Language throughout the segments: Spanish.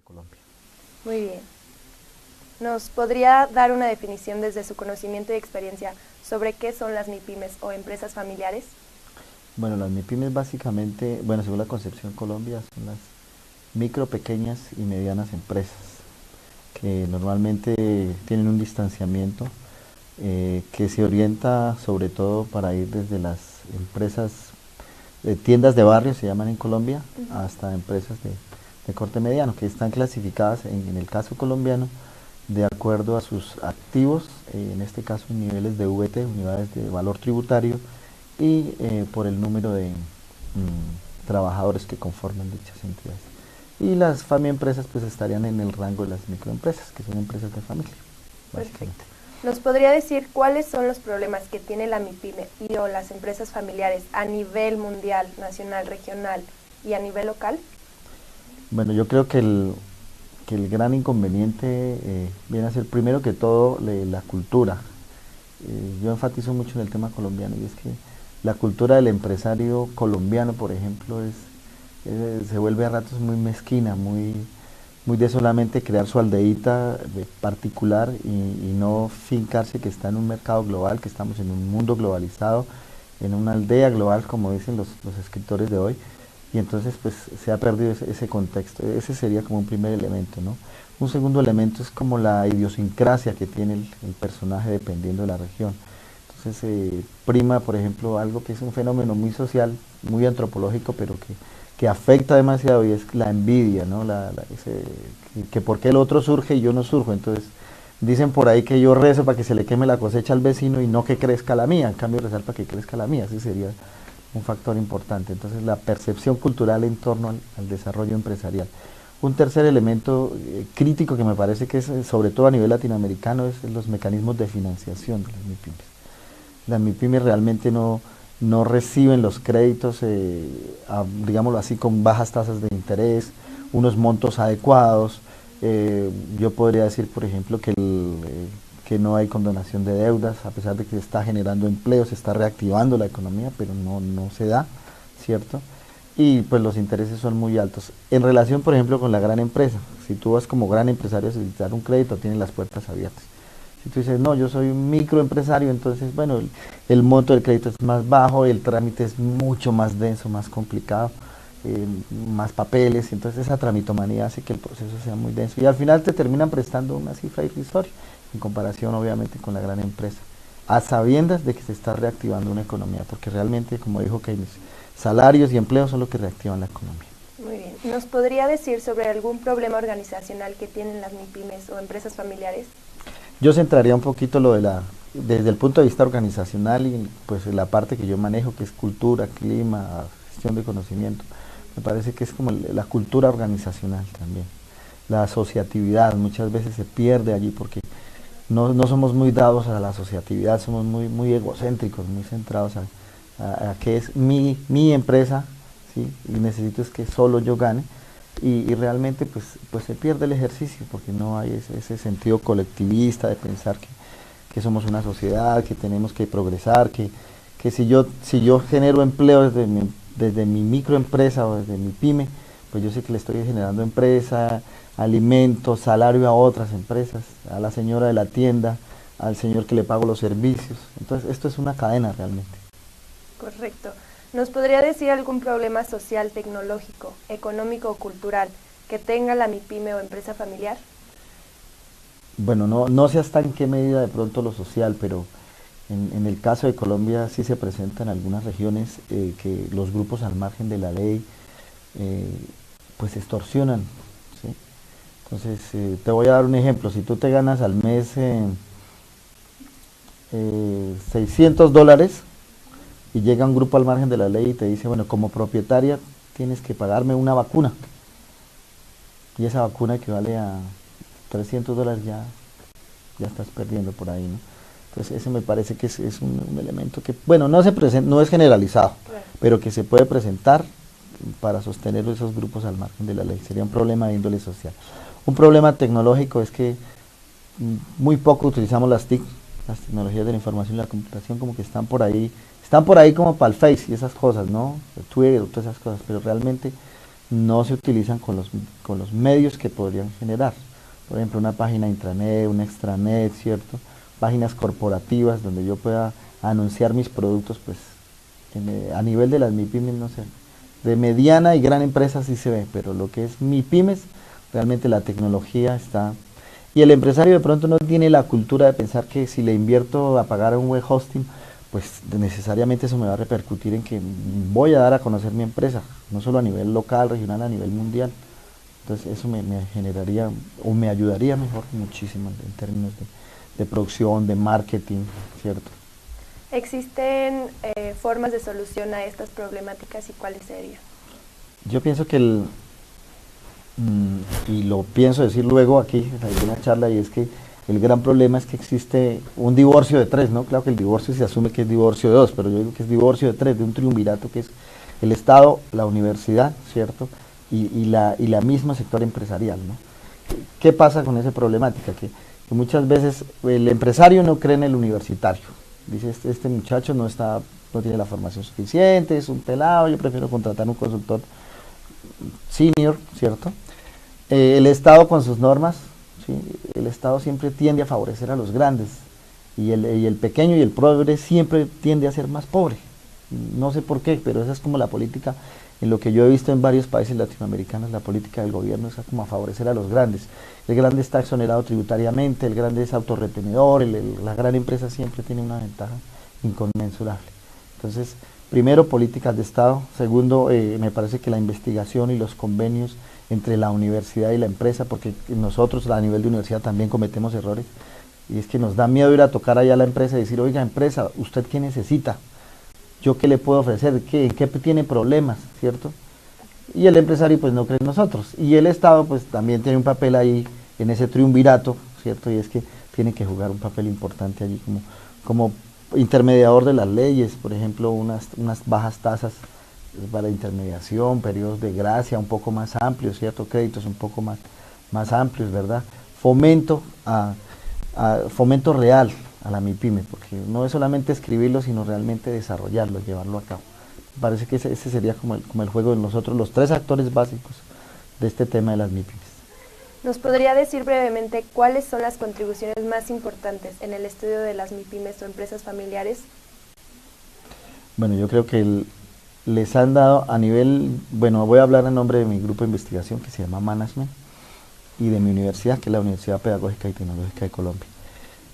Colombia. Muy bien. ¿Nos podría dar una definición desde su conocimiento y experiencia sobre qué son las MIPYMES o empresas familiares? Bueno, las MIPYMES básicamente, bueno, según la Concepción Colombia, son las micro, pequeñas y medianas empresas, que normalmente tienen un distanciamiento que se orienta sobre todo para ir desde las empresas, tiendas de barrio se llaman en Colombia, hasta empresas de corte mediano, que están clasificadas en el caso colombiano de acuerdo a sus activos, en este caso niveles de VT, unidades de valor tributario, y por el número de trabajadores que conforman dichas entidades. Y las empresas pues estarían en el rango de las microempresas, que son empresas de familia, básicamente. Perfecto. ¿Nos podría decir cuáles son los problemas que tiene la MIPYME y o las empresas familiares a nivel mundial, nacional, regional y a nivel local? Bueno, yo creo que el gran inconveniente viene a ser primero que todo la cultura. Yo enfatizo mucho en el tema colombiano y es que la cultura del empresario colombiano, por ejemplo, se vuelve a ratos muy mezquina, muy de solamente crear su aldeíta particular y no fincarse que está en un mercado global, que estamos en un mundo globalizado, en una aldea global, como dicen los escritores de hoy, y entonces pues se ha perdido ese contexto. Ese sería como un primer elemento, ¿no? Un segundo elemento es como la idiosincrasia que tiene el personaje dependiendo de la región. Entonces prima, por ejemplo, algo que es un fenómeno muy social, muy antropológico, pero que afecta demasiado, y es la envidia, ¿no? Que por qué el otro surge y yo no surjo. Entonces dicen por ahí que yo rezo para que se le queme la cosecha al vecino y no que crezca la mía, en cambio rezar para que crezca la mía. Ese sería un factor importante. Entonces la percepción cultural en torno al desarrollo empresarial. Un tercer elemento crítico que me parece que es sobre todo a nivel latinoamericano es los mecanismos de financiación de las MIPYMES. Las MIPYMES realmente no reciben los créditos, digámoslo así, con bajas tasas de interés, unos montos adecuados. Yo podría decir, por ejemplo, que no hay condonación de deudas, a pesar de que se está generando empleo, se está reactivando la economía, pero no se da, ¿cierto? Y pues los intereses son muy altos. En relación, por ejemplo, con la gran empresa, si tú vas como gran empresario a solicitar un crédito, tienen las puertas abiertas. Si tú dices, no, yo soy un microempresario, entonces, bueno, el monto del crédito es más bajo, el trámite es mucho más denso, más complicado, más papeles, entonces esa tramitomanía hace que el proceso sea muy denso. Y al final te terminan prestando una cifra irrisoria, en comparación obviamente con la gran empresa, a sabiendas de que se está reactivando una economía, porque realmente, como dijo Keynes, salarios y empleos son lo que reactivan la economía. Muy bien. ¿Nos podría decir sobre algún problema organizacional que tienen las MIPYMES o empresas familiares? Yo centraría un poquito desde el punto de vista organizacional y pues la parte que yo manejo, que es cultura, clima, gestión de conocimiento. Me parece que es como la cultura organizacional también. La asociatividad muchas veces se pierde allí porque no somos muy dados a la asociatividad, somos muy egocéntricos, muy centrados a que es mi empresa, ¿sí? Y necesito es que solo yo gane. Y realmente pues se pierde el ejercicio porque no hay ese sentido colectivista de pensar que somos una sociedad, que tenemos que progresar, que si yo genero empleo desde mi microempresa o desde mi pyme, pues yo sé que le estoy generando empresa, alimento, salario a otras empresas, a la señora de la tienda, al señor que le pago los servicios. Entonces esto es una cadena realmente. Correcto. ¿Nos podría decir algún problema social, tecnológico, económico o cultural que tenga la MIPYME o empresa familiar? Bueno, no sé hasta en qué medida de pronto lo social, pero en el caso de Colombia sí se presentan algunas regiones que los grupos al margen de la ley eh, pues extorsionan, ¿sí? Entonces te voy a dar un ejemplo. Si tú te ganas al mes $600 y llega un grupo al margen de la ley y te dice, bueno, como propietaria tienes que pagarme una vacuna, y esa vacuna equivale a $300, ya estás perdiendo por ahí, ¿no? Entonces ese me parece que es un elemento que, bueno, no es generalizado, Claro. pero que se puede presentar para sostener esos grupos al margen de la ley. Sería un problema de índole social. Un problema tecnológico es que muy poco utilizamos las TIC, las tecnologías de la información y la computación, como que están por ahí como para el Face y esas cosas, ¿no? El Twitter, todas esas cosas, pero realmente no se utilizan con los medios que podrían generar. Por ejemplo, una página intranet, una extranet, ¿cierto? Páginas corporativas donde yo pueda anunciar mis productos, pues a nivel de las MIPYMES no sé. De mediana y gran empresa sí se ve, pero lo que es MIPYMES, realmente la tecnología está. Y el empresario de pronto no tiene la cultura de pensar que si le invierto a pagar un web hosting, pues necesariamente eso me va a repercutir en que voy a dar a conocer mi empresa, no solo a nivel local, regional, a nivel mundial. Entonces eso me generaría, o me ayudaría mejor muchísimo en términos de producción, de marketing, ¿cierto? ¿Existen formas de solución a estas problemáticas y cuáles serían? Yo pienso que y lo pienso decir luego aquí en una charla, y es que el gran problema es que existe un divorcio de tres, ¿no? Claro que el divorcio se asume que es divorcio de dos, pero yo digo que es divorcio de tres, de un triunvirato que es el Estado, la universidad, ¿cierto? Y la misma sector empresarial, ¿no? ¿Qué pasa con esa problemática? Que muchas veces el empresario no cree en el universitario. Dice, este muchacho no tiene la formación suficiente, es un pelado, yo prefiero contratar un consultor senior, ¿cierto? El Estado con sus normas, ¿sí? El Estado siempre tiende a favorecer a los grandes, y el pequeño y el pobre siempre tiende a ser más pobre. No sé por qué, pero esa es como la política, en lo que yo he visto en varios países latinoamericanos, la política del gobierno es como a favorecer a los grandes. El grande está exonerado tributariamente, el grande es autorretenedor, la gran empresa siempre tiene una ventaja inconmensurable. Entonces, primero, políticas de Estado. Segundo, me parece que la investigación y los convenios entre la universidad y la empresa, porque nosotros a nivel de universidad también cometemos errores, y es que nos da miedo ir a tocar allá a la empresa y decir, oiga, empresa, ¿usted qué necesita? ¿Yo qué le puedo ofrecer? ¿En qué tiene problemas? ¿Cierto? Y el empresario pues no cree en nosotros, y el Estado pues también tiene un papel ahí en ese triunvirato, ¿cierto? Y es que tiene que jugar un papel importante allí como intermediador de las leyes, por ejemplo, unas bajas tasas para intermediación, periodos de gracia un poco más amplios, ¿cierto? Créditos un poco más amplios, ¿verdad? Fomento fomento real a la MIPYME, porque no es solamente escribirlo, sino realmente desarrollarlo, llevarlo a cabo. Parece que ese sería como el juego de nosotros, los tres actores básicos de este tema de las MIPYMES. ¿Nos podría decir brevemente cuáles son las contribuciones más importantes en el estudio de las MIPYMES o empresas familiares? Bueno, yo creo que les han dado a nivel, bueno, voy a hablar en nombre de mi grupo de investigación que se llama Management, y de mi universidad, que es la Universidad Pedagógica y Tecnológica de Colombia.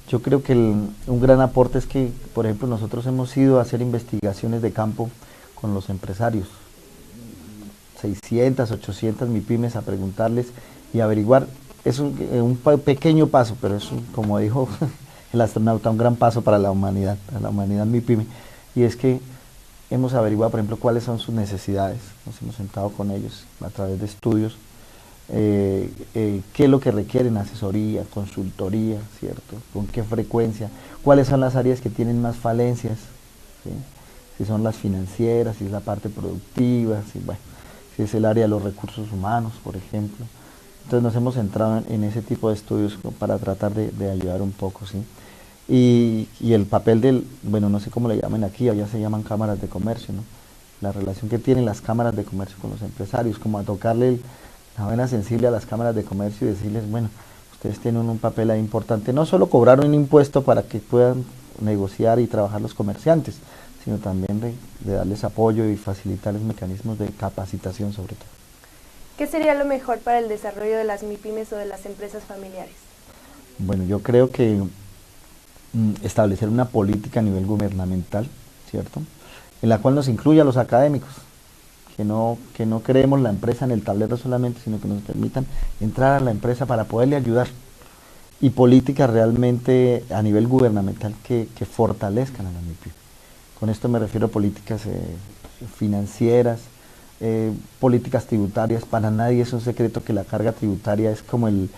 Yo creo que un gran aporte es que, por ejemplo, nosotros hemos ido a hacer investigaciones de campo con los empresarios, 600, 800 MIPYMES, a preguntarles y averiguar. Es un pequeño paso, pero es, como dijo el astronauta, un gran paso para la humanidad MIPYME, y es que hemos averiguado, por ejemplo, cuáles son sus necesidades. Nos hemos sentado con ellos a través de estudios, qué es lo que requieren, asesoría, consultoría, ¿cierto? Con qué frecuencia, cuáles son las áreas que tienen más falencias, ¿sí? Si son las financieras, si es la parte productiva, si es el área de los recursos humanos, por ejemplo. Entonces nos hemos centrado en ese tipo de estudios para tratar de ayudar un poco, ¿sí? Y el papel bueno, no sé cómo le llaman aquí, allá se llaman cámaras de comercio, ¿no? La relación que tienen las cámaras de comercio con los empresarios, como a tocarle la vena sensible a las cámaras de comercio y decirles, bueno, ustedes tienen un papel ahí importante, no solo cobrar un impuesto para que puedan negociar y trabajar los comerciantes, sino también de darles apoyo y facilitarles mecanismos de capacitación sobre todo. ¿Qué sería lo mejor para el desarrollo de las MIPYMES o de las empresas familiares? Bueno, yo creo que establecer una política a nivel gubernamental, ¿cierto?, en la cual nos incluya a los académicos, que no creemos la empresa en el tablero solamente, sino que nos permitan entrar a la empresa para poderle ayudar, y políticas realmente a nivel gubernamental que fortalezcan a la MIPYME. Con esto me refiero a políticas financieras, políticas tributarias. Para nadie es un secreto que la carga tributaria es como el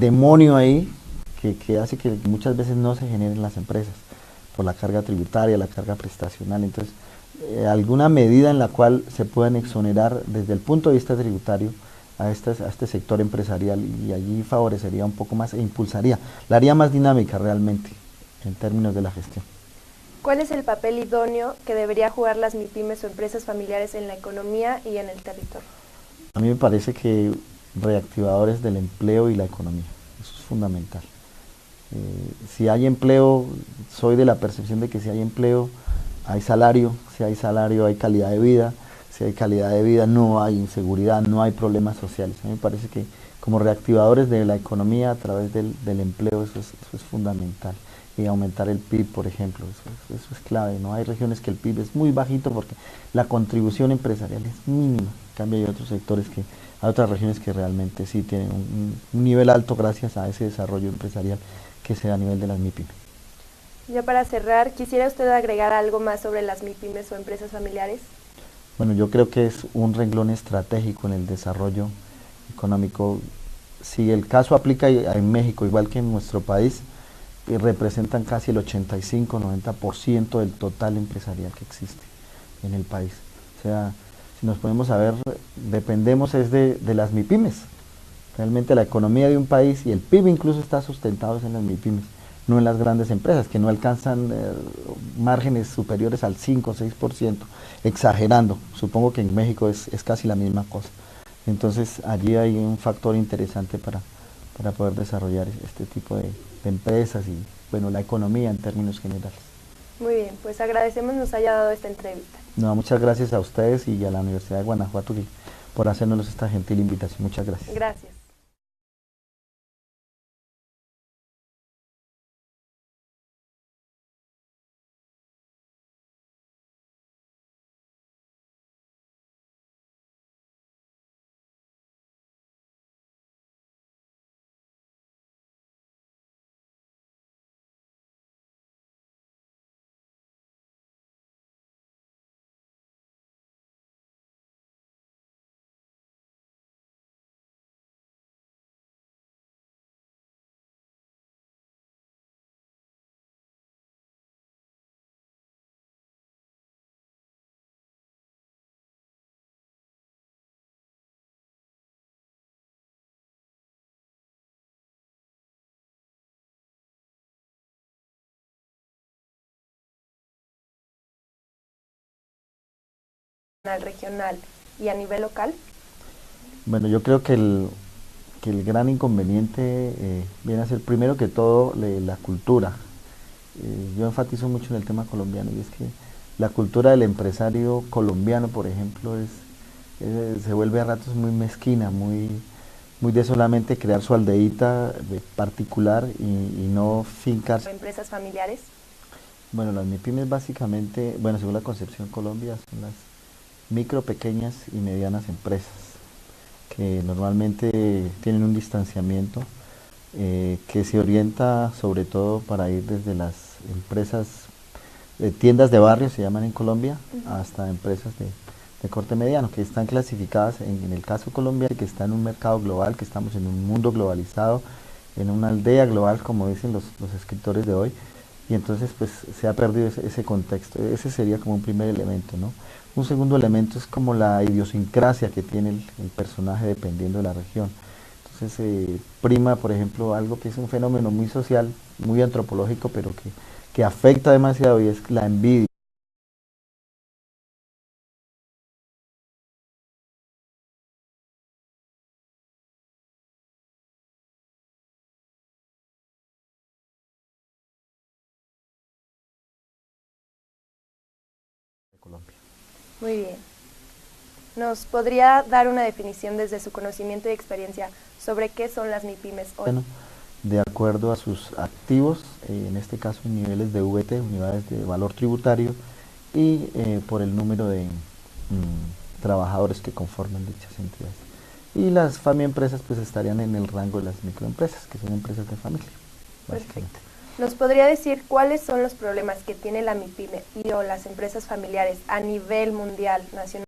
demonio ahí, que hace que muchas veces no se generen las empresas, por la carga tributaria, la carga prestacional. Entonces, alguna medida en la cual se puedan exonerar desde el punto de vista tributario a este sector empresarial, y allí favorecería un poco más e impulsaría, la haría más dinámica realmente en términos de la gestión. ¿Cuál es el papel idóneo que debería jugar las MIPYMES o empresas familiares en la economía y en el territorio? A mí me parece que reactivadores del empleo y la economía, eso es fundamental. Si hay empleo, soy de la percepción de que si hay empleo, hay salario, si hay salario hay calidad de vida, si hay calidad de vida no hay inseguridad, no hay problemas sociales. A mí me parece que como reactivadores de la economía a través del empleo eso es fundamental. Y aumentar el PIB, por ejemplo, eso es clave, ¿no? Hay regiones que el PIB es muy bajito porque la contribución empresarial es mínima, en cambio hay otros sectores que, hay otras regiones que realmente sí tienen un nivel alto gracias a ese desarrollo empresarial que se da a nivel de las MIPYMES. Ya para cerrar, ¿quisiera usted agregar algo más sobre las MIPYMES o empresas familiares? Bueno, yo creo que es un renglón estratégico en el desarrollo económico. Si el caso aplica en México, igual que en nuestro país, representan casi el 85-90% del total empresarial que existe en el país. O sea, si nos ponemos a ver, dependemos es de las MIPYMES. Realmente la economía de un país y el PIB incluso está sustentado en las MIPYMES, no en las grandes empresas que no alcanzan márgenes superiores al 5 o 6%, exagerando. Supongo que en México es casi la misma cosa. Entonces allí hay un factor interesante para poder desarrollar este tipo de empresas y bueno, la economía en términos generales. Muy bien, pues agradecemos nos haya dado esta entrevista. No, muchas gracias a ustedes y a la Universidad de Guanajuato por hacernos esta gentil invitación. Muchas gracias. Gracias. Regional y a nivel local? Bueno, yo creo que el gran inconveniente viene a ser primero que todo la cultura. Yo enfatizo mucho en el tema colombiano y es que la cultura del empresario colombiano, por ejemplo, se vuelve a ratos muy mezquina, muy de solamente crear su aldeíta particular y no fincarse. ¿Empresas familiares? Bueno, las MIPYMES básicamente, bueno, según la concepción Colombia, son las micro, pequeñas y medianas empresas que normalmente tienen un distanciamiento que se orienta sobre todo para ir desde las empresas, tiendas de barrio se llaman en Colombia, hasta empresas de corte mediano, que están clasificadas en el caso colombiano, que está en un mercado global, que estamos en un mundo globalizado, en una aldea global, como dicen los escritores de hoy, y entonces pues se ha perdido ese contexto. Ese sería como un primer elemento, ¿no? Un segundo elemento es como la idiosincrasia que tiene el personaje dependiendo de la región. Entonces prima, por ejemplo, algo que es un fenómeno muy social, muy antropológico, pero que afecta demasiado y es la envidia. De Colombia. Muy bien. ¿Nos podría dar una definición desde su conocimiento y experiencia sobre qué son las MIPYMES hoy? Bueno, de acuerdo a sus activos, en este caso niveles de VT, unidades de valor tributario, y por el número de trabajadores que conforman dichas entidades. Y las empresas pues estarían en el rango de las microempresas, que son empresas de familia, básicamente. Perfecto. ¿Nos podría decir cuáles son los problemas que tiene la MIPYME y o las empresas familiares a nivel mundial, nacional?